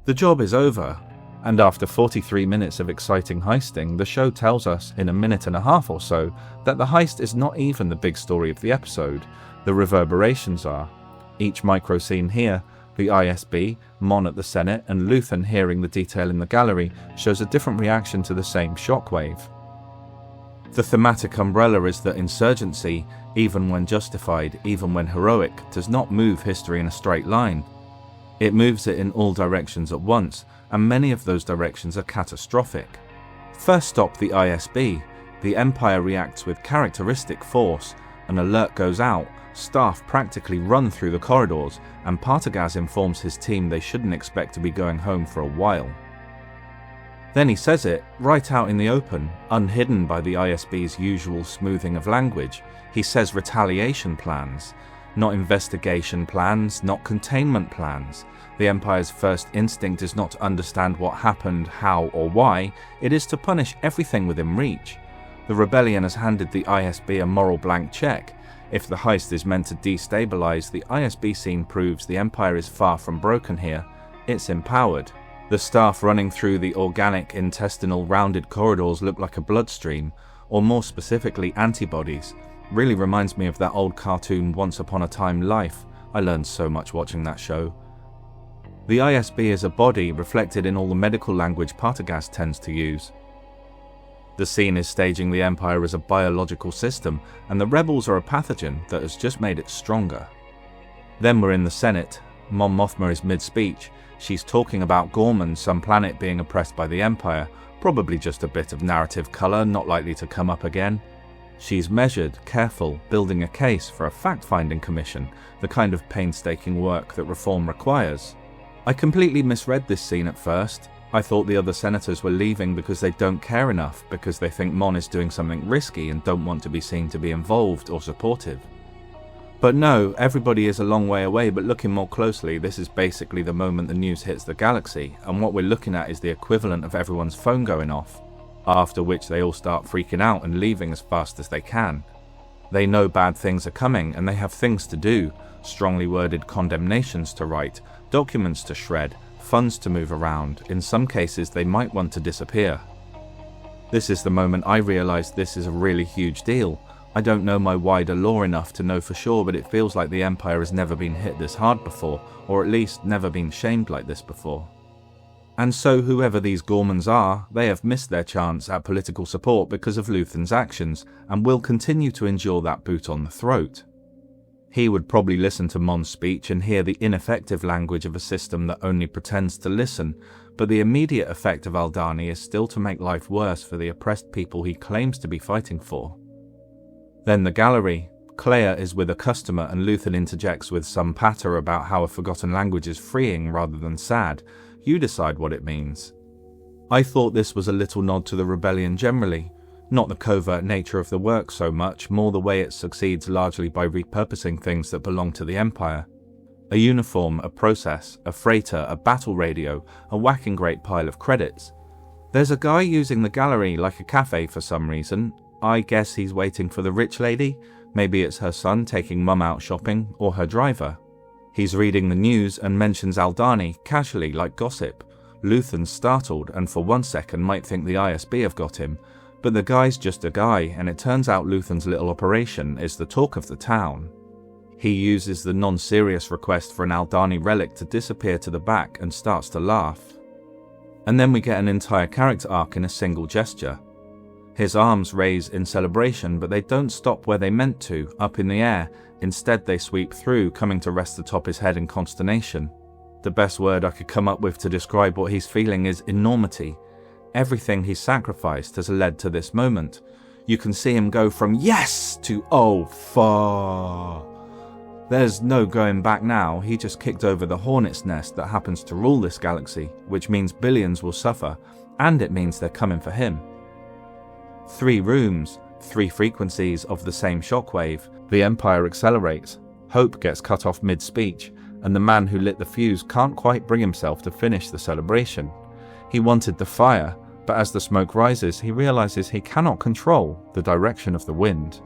The job is over, and after 43 minutes of exciting heisting, the show tells us in a minute and a half or so that the heist is not even the big story of the episode. The reverberations are. Each micro scene here, the ISB, Mon at the Senate, and Luthen hearing the detail in the gallery, shows a different reaction to the same shockwave. The thematic umbrella is that insurgency, even when justified, even when heroic, does not move history in a straight line. It moves it in all directions at once, and many of those directions are catastrophic. First stop the ISB, the Empire reacts with characteristic force, an alert goes out, staff practically run through the corridors, and Partagaz informs his team they shouldn't expect to be going home for a while. Then he says it, right out in the open, unhidden by the ISB's usual smoothing of language. He says retaliation plans. Not investigation plans, not containment plans. The Empire's first instinct is not to understand what happened, how or why, it is to punish everything within reach. The rebellion has handed the ISB a moral blank check. If the heist is meant to destabilize, the ISB scene proves the Empire is far from broken here, it's empowered. The staff running through the organic, intestinal, rounded corridors look like a bloodstream, or more specifically antibodies. Really reminds me of that old cartoon Once Upon a Time Life. I learned so much watching that show. The ISB is a body reflected in all the medical language Partagaz tends to use. The scene is staging the Empire as a biological system, and the rebels are a pathogen that has just made it stronger. Then we're in the Senate. Mon Mothma is mid-speech. She's talking about Gorman, some planet being oppressed by the Empire, probably just a bit of narrative colour, not likely to come up again. She's measured, careful, building a case for a fact-finding commission, the kind of painstaking work that reform requires. I completely misread this scene at first. I thought the other senators were leaving because they don't care enough, because they think Mon is doing something risky and don't want to be seen to be involved or supportive. But no, everybody is a long way away, but looking more closely, this is basically the moment the news hits the galaxy, and what we're looking at is the equivalent of everyone's phone going off, after which they all start freaking out and leaving as fast as they can. They know bad things are coming, and they have things to do, strongly worded condemnations to write, documents to shred, funds to move around. In some cases, they might want to disappear. This is the moment I realized this is a really huge deal. I don't know my wider lore enough to know for sure, but it feels like the Empire has never been hit this hard before, or at least never been shamed like this before. And so whoever these Gormans are, they have missed their chance at political support because of Luthen's actions, and will continue to endure that boot on the throat. He would probably listen to Mon's speech and hear the ineffective language of a system that only pretends to listen, but the immediate effect of Aldhani is still to make life worse for the oppressed people he claims to be fighting for. Then the gallery. Clea is with a customer and Luthen interjects with some patter about how a forgotten language is freeing rather than sad. You decide what it means. I thought this was a little nod to the rebellion generally, not the covert nature of the work so much, more the way it succeeds largely by repurposing things that belong to the Empire. A uniform, a process, a freighter, a battle radio, a whacking great pile of credits. There's a guy using the gallery like a cafe for some reason. I guess he's waiting for the rich lady. Maybe it's her son taking mum out shopping, or her driver. He's reading the news and mentions Aldhani casually like gossip. Luthen's startled and for 1 second might think the ISB have got him, but the guy's just a guy, and it turns out Luthen's little operation is the talk of the town. He uses the non-serious request for an Aldhani relic to disappear to the back and starts to laugh. And then we get an entire character arc in a single gesture. His arms raise in celebration, but they don't stop where they meant to, up in the air. Instead they sweep through, coming to rest atop his head in consternation. The best word I could come up with to describe what he's feeling is enormity. Everything he's sacrificed has led to this moment. You can see him go from yes to oh fuck. There's no going back now. He just kicked over the hornet's nest that happens to rule this galaxy, which means billions will suffer, and it means they're coming for him. 3 rooms, 3 frequencies of the same shockwave. The Empire accelerates. Hope gets cut off mid-speech, and the man who lit the fuse can't quite bring himself to finish the celebration. He wanted the fire, but as the smoke rises, he realizes he cannot control the direction of the wind.